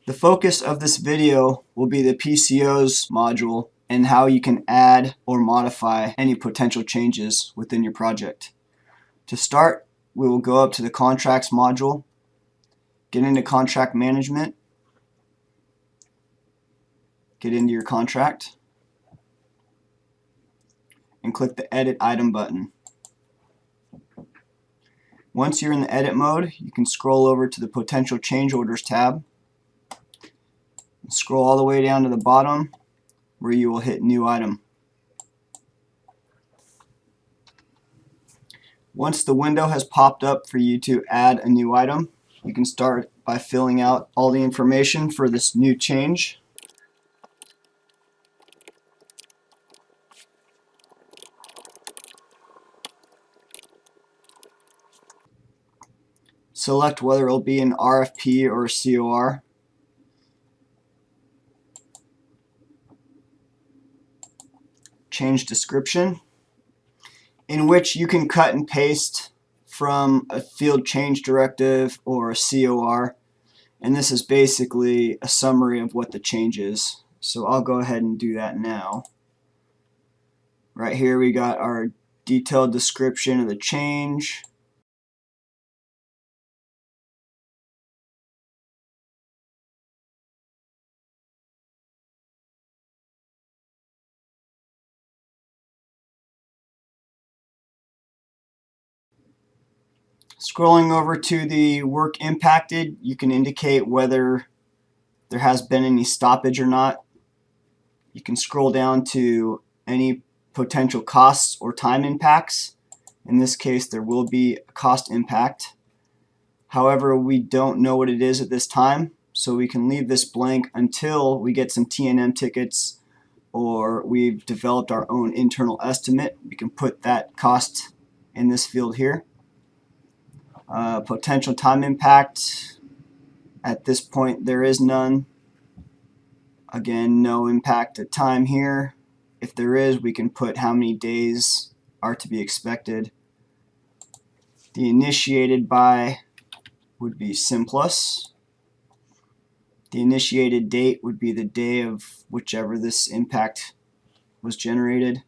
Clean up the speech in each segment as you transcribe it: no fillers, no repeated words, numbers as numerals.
The focus of this video will be the PCOs module and how you can add or modify any potential changes within your project. To start, we will go up to the contracts module, get into contract management, get into your contract, and click the edit item button. Once you're in the edit mode, you can scroll over to the potential change orders tab. Scroll all the way down to the bottom where you will hit new item. Once the window has popped up for you to add a new item, you can start by filling out all the information for this new change. Select whether it will be an RFP or a COR. Change description, in which you can cut and paste from a field change directive or a COR, and this is basically a summary of what the change is. So I'll go ahead and do that now. Right here we got our detailed description of the change. Scrolling over to the work impacted, you can indicate whether there has been any stoppage or not. You can scroll down to any potential costs or time impacts. In this case, there will be a cost impact. However, we don't know what it is at this time, so we can leave this blank until we get some T&M tickets or we've developed our own internal estimate. We can put that cost in this field here. Potential time impact, at this point there is none. Again, no impact at time here. If there is, we can put how many days are to be expected. The initiated by would be Simplus. The initiated date would be the day of whichever this impact was generated.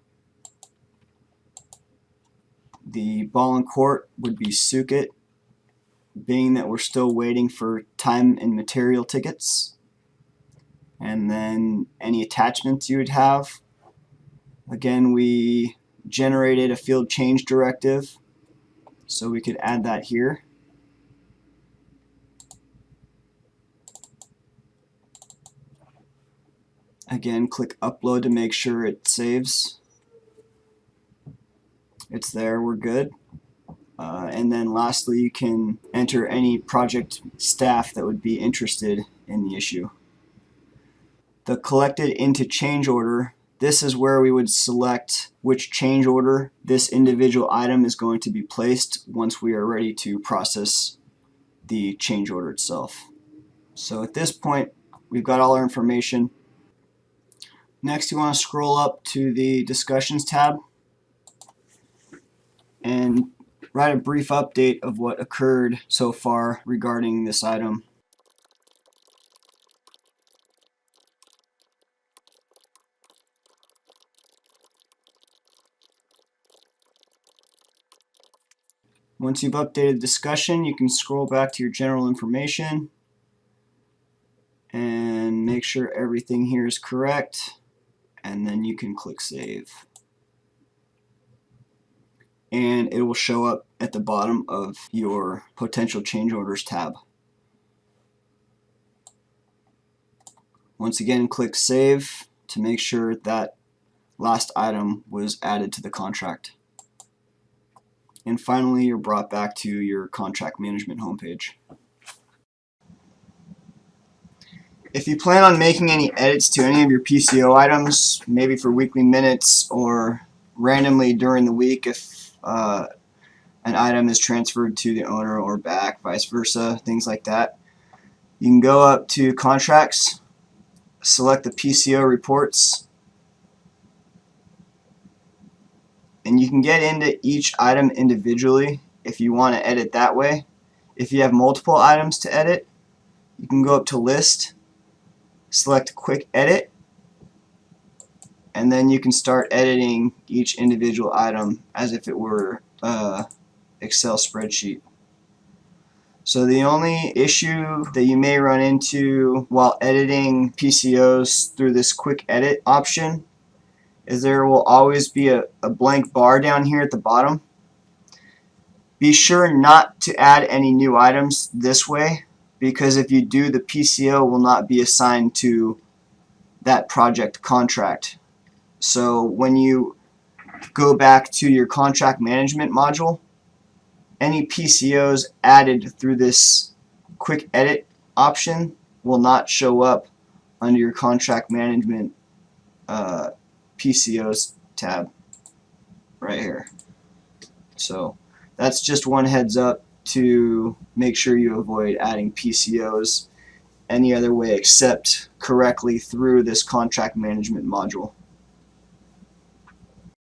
The ball and court would be Sukit, being that we're still waiting for time and material tickets. And then any attachments you would have. Again, we generated a field change directive, so we could add that here. Again, click upload to make sure it saves. It's there, we're good. And then lastly, you can enter any project staff that would be interested in the issue. The collected into change order, this is where we would select which change order this individual item is going to be placed once we are ready to process the change order itself. So at this point, we've got all our information. Next, you want to scroll up to the discussions tab and write a brief update of what occurred so far regarding this item. Once you've updated the discussion, you can scroll back to your general information and make sure everything here is correct, and then you can click save. And it will show up at the bottom of your potential change orders tab. Once again, click save to make sure that last item was added to the contract. And finally, you're brought back to your contract management homepage. If you plan on making any edits to any of your PCO items, maybe for weekly minutes or randomly during the week if an item is transferred to the owner or back, vice versa, things like that, you can go up to contracts, select the PCO reports, and you can get into each item individually if you want to edit that way. If you have multiple items to edit, you can go up to list select Quick Edit, and then you can start editing each individual item as if it were an Excel spreadsheet. So the only issue that you may run into while editing PCOs through this Quick Edit option is there will always be a blank bar down here at the bottom. Be sure not to add any new items this way, because if you do, the PCO will not be assigned to that project contract. So when you go back to your contract management module, any PCOs added through this Quick Edit option will not show up under your contract management PCOs tab right here. So that's just one heads up to make sure you avoid adding PCOs any other way except correctly through this contract management module.